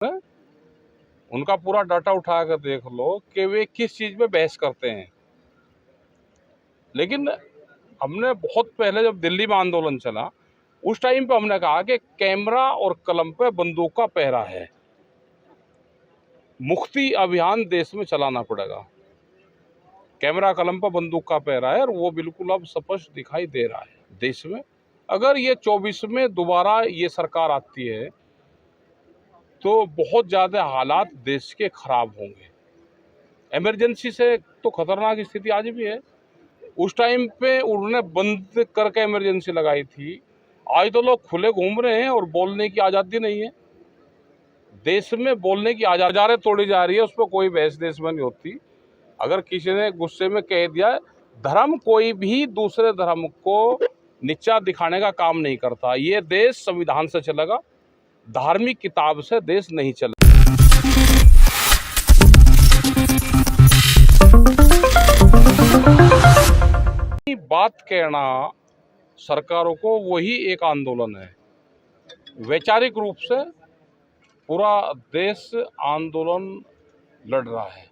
है, उनका पूरा डाटा उठा कर देख लो कि वे किस चीज पे बहस करते हैं। लेकिन हमने बहुत पहले जब दिल्ली में आंदोलन चला उस टाइम पे हमने कहा कि कैमरा और कलम पे बंदूक का पहरा है, मुक्ति अभियान देश में चलाना पड़ेगा। कैमरा कलम पर बंदूक का पहरा है और वो बिल्कुल अब स्पष्ट दिखाई दे रहा है देश में। अगर ये 24 में दोबारा ये सरकार आती है तो बहुत ज्यादा हालात देश के खराब होंगे। इमरजेंसी से तो खतरनाक स्थिति आज भी है। उस टाइम पे उन्होंने बंद करके इमरजेंसी लगाई थी। आज तो लोग खुले घूम रहे हैं और बोलने की आज़ादी नहीं है। देश में बोलने की आज़ादी तोड़ी जा रही है, उस पर कोई बहस देश में नहीं होती। अगर किसी ने गुस्से में कह दिया, धर्म कोई भी दूसरे धर्म को नीचा दिखाने का काम नहीं करता। ये देश संविधान से चलेगा, धार्मिक किताब से देश नहीं चलेगा। बात कहना सरकारों को वही एक आंदोलन है। वैचारिक रूप से पूरा देश आंदोलन लड़ रहा है,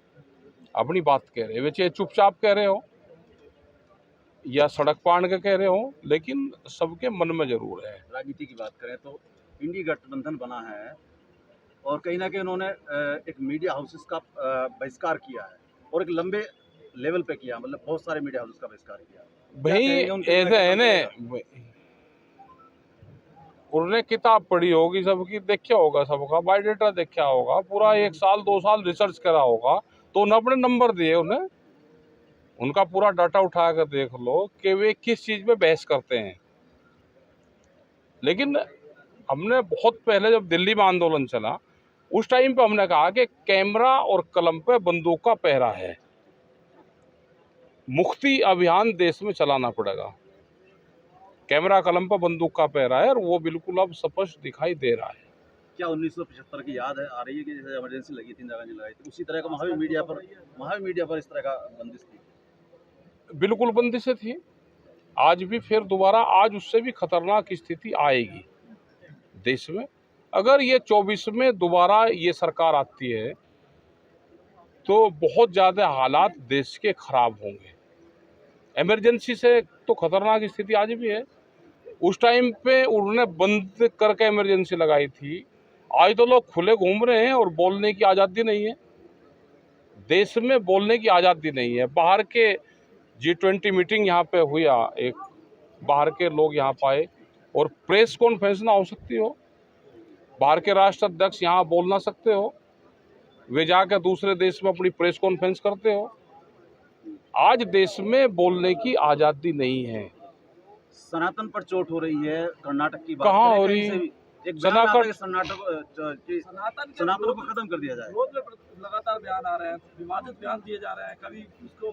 अपनी बात कह रहे हैं। वे चाहे चुपचाप कह रहे हो या सड़क पाड़ के कह रहे हो, लेकिन सबके मन में जरूर है। राजनीति की बात करें तो इंडी गठबंधन बना है और कहीं ना कहीं उन्होंने एक मीडिया हाउसेस का बहिष्कार किया है और एक लंबे लेवल पे किया, मतलब बहुत सारे मीडिया हाउसेस का बहिष्कार किया। भाई ऐसे है ना, उन्होंने किताब पढ़ी होगी सबकी, देखा होगा सबका बायोडेटा देखा होगा, पूरा 1 साल 2 साल रिसर्च करा होगा, तो उन्हें अपने नंबर दिए। उन्हें उनका पूरा डाटा उठा कर देख लो कि वे किस चीज पे बहस करते हैं। लेकिन हमने बहुत पहले जब दिल्ली में आंदोलन चला उस टाइम पे हमने कहा कि कैमरा और कलम पे बंदूक का पहरा है, मुक्ति अभियान देश में चलाना पड़ेगा। कैमरा कलम पर बंदूक का पहरा है और वो बिल्कुल अब स्पष्ट दिखाई दे रहा है। क्या 1975 की याद है आ रही है कि जैसे इमरजेंसी लगी थी, इंदिरा गांधी लगाई थी, उसी तरह का महावी मीडिया पर इस तरह का बंदिश थी? बिल्कुल बंदिश थी। आज भी फिर दोबारा आज उससे भी खतरनाक स्थिति आएगी देश में। अगर ये 24 में दोबारा ये सरकार आती है तो बहुत ज्यादा हालात देश के खराब होंगे। इमरजेंसी से तो खतरनाक स्थिति आज भी है। उस टाइम पे उन्होंने बंद करके इमरजेंसी लगाई थी। आज तो लोग खुले घूम रहे हैं और बोलने की आज़ादी नहीं है। देश में बोलने की आज़ादी नहीं है। बाहर के G20 मीटिंग यहाँ पे हुआ, एक बाहर के लोग यहाँ पाए और प्रेस कॉन्फ्रेंस ना हो सकती हो, बाहर के राष्ट्र अध्यक्ष यहाँ बोल ना सकते हो, वे जाकर दूसरे देश में अपनी प्रेस कॉन्फ्रेंस करते हो। आज देश में बोलने की आज़ादी नहीं है। सनातन पर चोट हो रही है, कर्नाटक की बात कहाँ हो रही है? सनातन को खत्म कर दिया जाए। लगातार बयान आ रहे हैं, विवादित बयान दिए जा रहे हैं। कभी उसको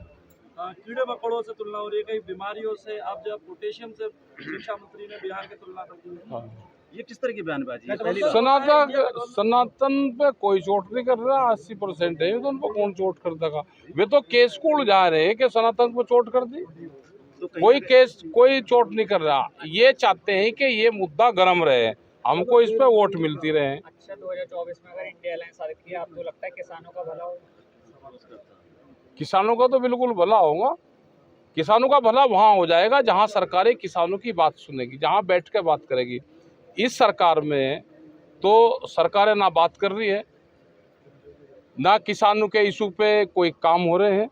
कीड़े मकोड़ों से तुलना हो रही है, कई बीमारियों से, अब जब पोटेशियम से शिक्षा मंत्री ने बिहार की तुलना कर दी है। ये किस तरह की बयानबाजी है? सनातन पे कोई चोट नहीं कर रहा। 80% है तो उन पर कौन चोट कर देगा? वे तो केस को उलझा रहे हैं कि सनातन पे चोट कर दी। तो कोई चोट नहीं कर रहा। ये चाहते हैं कि ये मुद्दा गर्म रहे, हमको इस पे वोट मिलती रहे। अच्छा, 2024 में अगर इंडिया अलायंस आती है, आपको लगता है किसानों का भला होगा? किसानों का तो बिल्कुल भला होगा। किसानों का भला वहाँ हो जाएगा जहाँ सरकारें किसानों की बात सुनेगी, जहाँ बैठ के बात करेगी। इस सरकार में तो सरकारें ना बात कर रही है, ना किसानों के इशू पे कोई काम हो रहे हैं।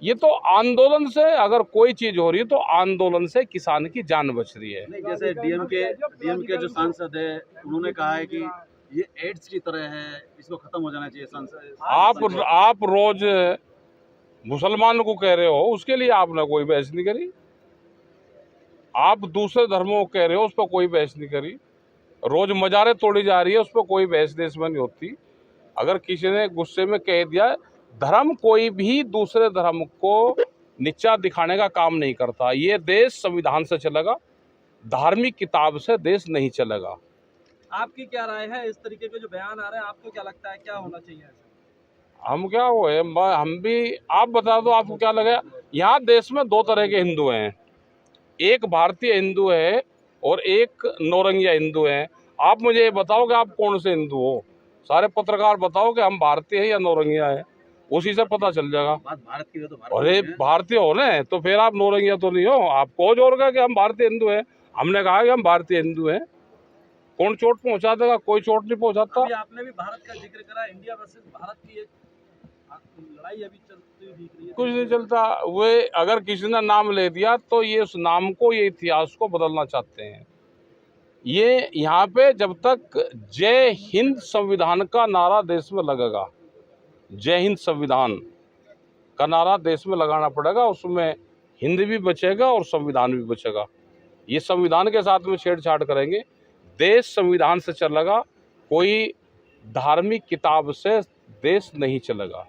ये तो आंदोलन से अगर कोई चीज हो रही है तो आंदोलन से किसान की जान बच रही है। नहीं, जैसे डीएमके जो सांसद है उन्होंने कहा है कि ये एड्स की तरह है, इसको खत्म हो जाना चाहिए। सांसद आप रोज मुसलमान को कह रहे हो, उसके लिए आपने कोई बहस नहीं करी। आप दूसरे धर्मों को कह रहे हो, उस पर कोई बहस नहीं करी। रोज मजारें तोड़ी जा रही है, उस पर कोई बहस देश में नहीं होती। अगर किसी ने गुस्से में कह दिया, धर्म कोई भी दूसरे धर्म को नीचा दिखाने का काम नहीं करता। ये देश संविधान से चलेगा, धार्मिक किताब से देश नहीं चलेगा। आपकी क्या राय है? इस तरीके के जो बयान आ रहे हैं, आपको क्या लगता है क्या होना चाहिए? हम क्या वो है, हम भी, आप बता दो आपको क्या लगा। यहाँ देश में 2 तरह के हिंदू हैं, एक भारतीय हिंदू है और एक नौरंगिया हिंदू है। आप मुझे ये बताओ कि आप कौन से हिंदू हो। सारे पत्रकार बताओ कि हम भारतीय हैं या नौरंगिया हैं, उसी से पता चल जाएगा। बात भारत की हो तो भारत अरे में है। भारतीय हो ना तो फिर आप नौरंगिया तो नहीं हो। आप कौन जोर का कि हम भारतीय हिंदू हैं। हमने कहा कि हम भारतीय हिंदू हैं। कौन चोट पहुंचा देगा? कोई चोट नहीं पहुंचाता। अभी आपने भी भारत का जिक्र करा, इंडिया वर्सेस भारत की एक लड़ाई अभी चलती हुई दिख रही है। कुछ नहीं चलता। वे अगर किसी ने नाम ले दिया तो ये उस नाम को, ये इतिहास को बदलना चाहते हैं। ये यहाँ पे जब तक जय हिंद संविधान का नारा देश में लगेगा, जय हिंद संविधान का नारा देश में लगाना पड़ेगा। उसमें हिंद भी बचेगा और संविधान भी बचेगा। ये संविधान के साथ में छेड़छाड़ करेंगे, देश संविधान से चलेगा, कोई धार्मिक किताब से देश नहीं चलेगा।